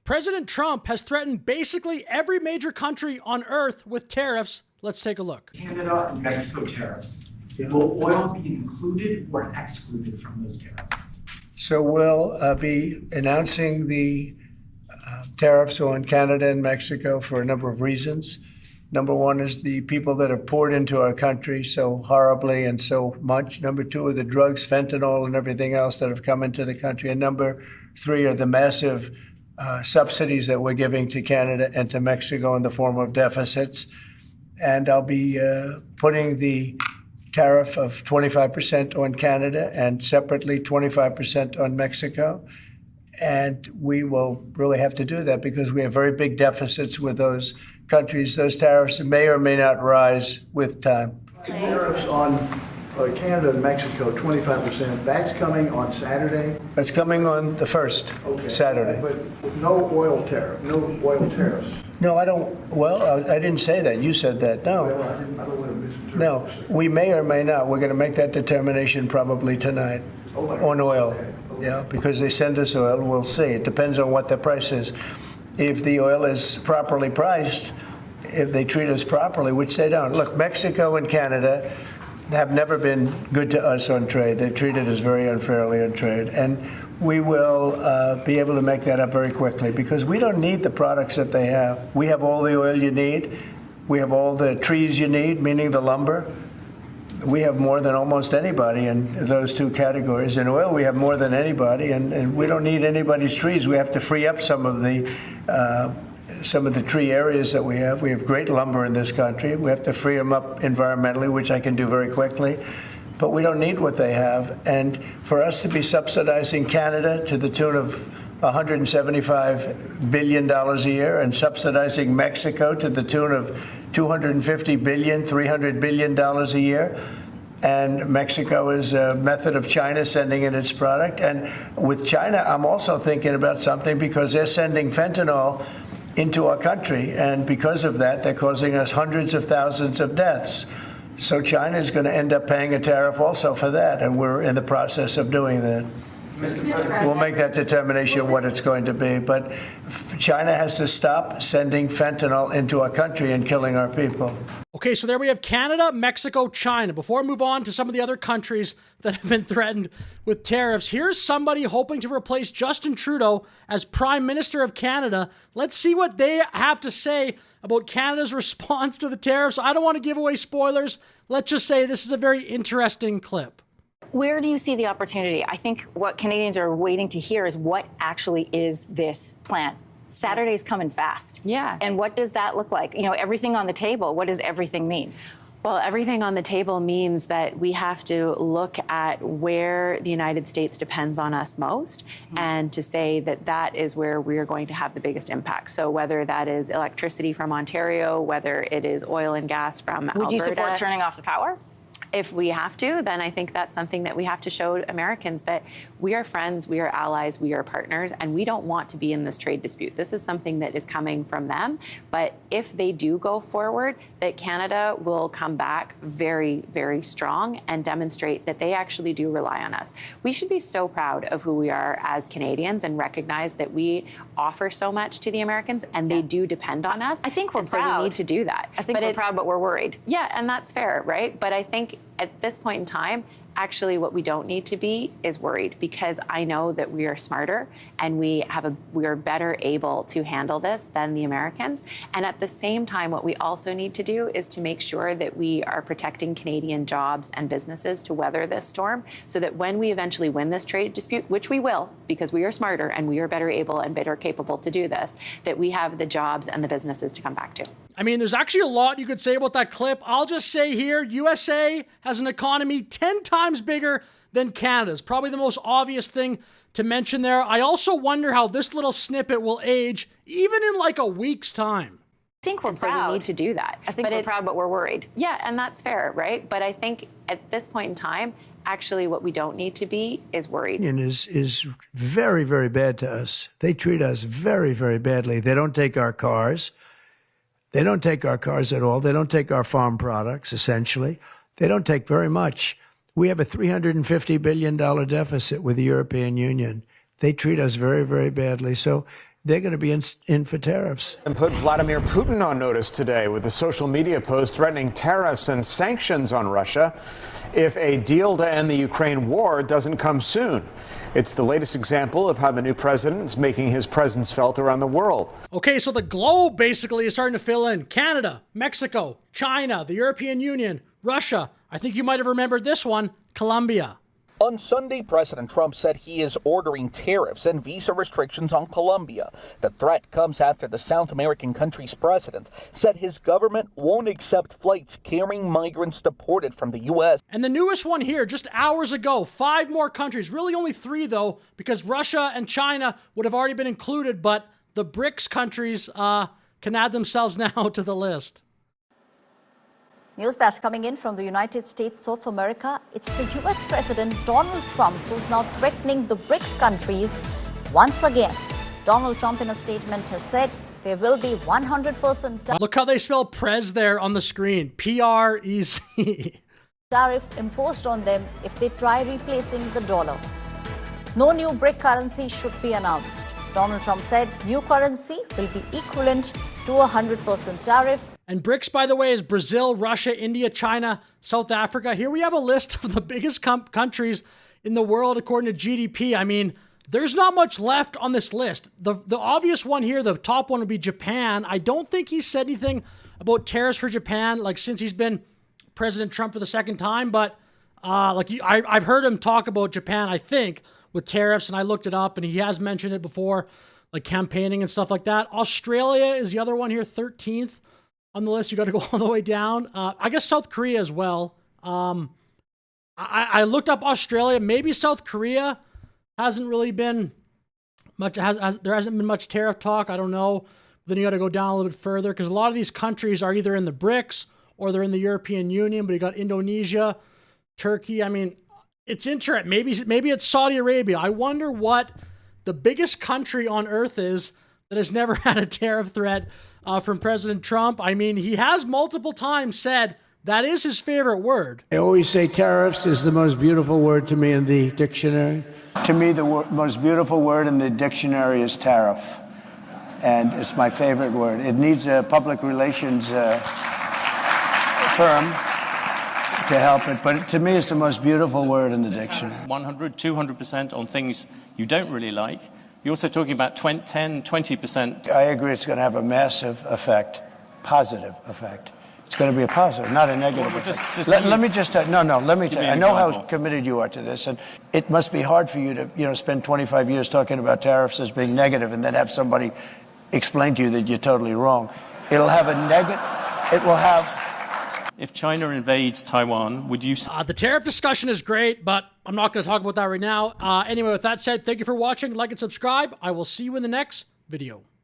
President Trump has threatened basically every major country on earth with tariffs. Let's take a look. Canada and Mexico tariffs. Will oil be included or excluded from those tariffs? So we'll be announcing the tariffs on Canada and Mexico for a number of reasons. Number one is the people that have poured into our country so horribly and so much. Number two are the drugs, fentanyl, and everything else that have come into the country. And number three are the massive subsidies that we're giving to Canada and to Mexico in the form of deficits. And I'll be putting the tariff of 25% on Canada and separately 25% on Mexico. And we will really have to do that because we have very big deficits with those countries. Those tariffs may or may not rise with time. Tariffs on Canada and Mexico, 25%. That's coming on Saturday? That's coming on the first Saturday. But no oil tariff, no oil tariffs. No, I don't. Well, I didn't say that. You said that. No. Well, I don't want to misinterpret. No, we may or may not. We're going to make that determination probably tonight on oil. Okay. Yeah, because they send us oil. We'll see. It depends on what the price is. If the oil is properly priced, if they treat us properly, which they don't. Look, Mexico and Canada have never been good to us on trade. They've treated us very unfairly on trade. And we will be able to make that up very quickly because we don't need the products that they have. We have all the oil you need. We have all the trees you need, meaning the lumber. We have more than almost anybody in those two categories. In oil, we have more than anybody, and we don't need anybody's trees. We have to free up some of the tree areas that we have. We have great lumber in this country. We have to free them up environmentally, which I can do very quickly. But we don't need what they have. And for us to be subsidizing Canada to the tune of $175 billion a year and subsidizing Mexico to the tune of $250 billion, $300 billion a year. And Mexico is a method of China sending in its product. And with China, I'm also thinking about something because they're sending fentanyl into our country. And because of that, they're causing us hundreds of thousands of deaths. So China is going to end up paying a tariff also for that. And we're in the process of doing that. We'll make that determination what it's going to be. But China has to stop sending fentanyl into our country and killing our people. Okay, so there we have Canada, Mexico, China. Before I move on to some of the other countries that have been threatened with tariffs, here's somebody hoping to replace Justin Trudeau as Prime Minister of Canada. Let's see what they have to say about Canada's response to the tariffs. I don't want to give away spoilers. Let's just say this is a very interesting clip. Where do you see the opportunity? I think what Canadians are waiting to hear is what actually is this plan. Saturday's coming fast. Yeah. And what does that look like? You know, everything on the table. What does everything mean? Well, everything on the table means that we have to look at where the United States depends on us most and to say that that is where we're going to have the biggest impact. So whether that is electricity from Ontario, whether it is oil and gas from Alberta. Would you support turning off the power? If we have to, then I think that's something that we have to show Americans that we are friends, we are allies, we are partners, and we don't want to be in this trade dispute. This is something that is coming from them. But if they do go forward, that Canada will come back very, very strong and demonstrate that they actually do rely on us. We should be so proud of who we are as Canadians and recognize that we offer so much to the Americans and they do depend on us. I think we're and proud. So we need to do that. I think we're proud, but we're worried. Yeah, and that's fair, right? But I think at this point in time, actually what we don't need to be is worried because I know that we are smarter and we are better able to handle this than the Americans. And at the same time, what we also need to do is to make sure that we are protecting Canadian jobs and businesses to weather this storm so that when we eventually win this trade dispute, which we will, because we are smarter and we are better able and better capable to do this, that we have the jobs and the businesses to come back to. I mean, there's actually a lot you could say about that clip. I'll just say here, USA has an economy 10 times bigger than Canada's. Probably the most obvious thing to mention there. I also wonder how this little snippet will age, even in like a week's time. I think we're and proud. So we need to do that. I think we're proud, but we're worried. Yeah, and that's fair, right? But I think at this point in time, actually what we don't need to be is worried. Is very, very bad to us. They treat us very, very badly. They don't take our cars. They don't take our cars at all. They don't take our farm products, essentially. They don't take very much. We have a $350 billion deficit with the European Union. They treat us very, very badly. So they're going to be in for tariffs. And put Vladimir Putin on notice today with a social media post threatening tariffs and sanctions on Russia if a deal to end the Ukraine war doesn't come soon. It's the latest example of how the new president is making his presence felt around the world. Okay, so the globe basically is starting to fill in. Canada, Mexico, China, the European Union, Russia. I think you might have remembered this one, Colombia. On Sunday, President Trump said he is ordering tariffs and visa restrictions on Colombia. The threat comes after the South American country's president said his government won't accept flights carrying migrants deported from the U.S. And the newest one here, just hours ago, 5 more countries, really only 3 though, because Russia and China would have already been included, but the BRICS countries can add themselves now to the list. News that's coming in from the United States of America. It's the U.S. President Donald Trump who's now threatening the BRICS countries once again. Donald Trump in a statement has said there will be 100% Look how they spell Prez there on the screen. P-R-E-Z. tariff imposed on them if they try replacing the dollar. No new BRIC currency should be announced. Donald Trump said new currency will be equivalent to a 100% tariff. And BRICS, by the way, is Brazil, Russia, India, China, South Africa. Here we have a list of the biggest countries in the world according to GDP. I mean, there's not much left on this list. The obvious one here, the top one would be Japan. I don't think he said anything about tariffs for Japan, like since he's been President Trump for the second time. But I've heard him talk about Japan, I think, with tariffs, and I looked it up, and he has mentioned it before, like campaigning and stuff like that. Australia is the other one here, 13th. On the list, you got to go all the way down. I guess South Korea as well. I looked up Australia. Maybe South Korea hasn't really been much. There hasn't been much tariff talk. I don't know. Then you got to go down a little bit further because a lot of these countries are either in the BRICS or they're in the European Union. But you got Indonesia, Turkey. I mean, it's interesting. Maybe it's Saudi Arabia. I wonder what the biggest country on earth is that has never had a tariff threat from President Trump. I mean, he has multiple times said that is his favorite word. I always say tariffs is the most beautiful word to me in the dictionary. To me, the most beautiful word in the dictionary is tariff. And it's my favorite word. It needs a public relations firm to help it. But to me, it's the most beautiful word in the dictionary. 100, 200% on things you don't really like. You're also talking about 10, 20%. I agree it's going to have a massive effect, positive effect. It's going to be a positive, not a negative effect. Let me just tell you, let me tell you. I know how committed you are to this, and it must be hard for you to, spend 25 years talking about tariffs as being negative and then have somebody explain to you that you're totally wrong. It'll have a negative, it will have... If China invades Taiwan, would you... The tariff discussion is great, but I'm not going to talk about that right now. Anyway, with that said, thank you for watching. Like and subscribe. I will see you in the next video.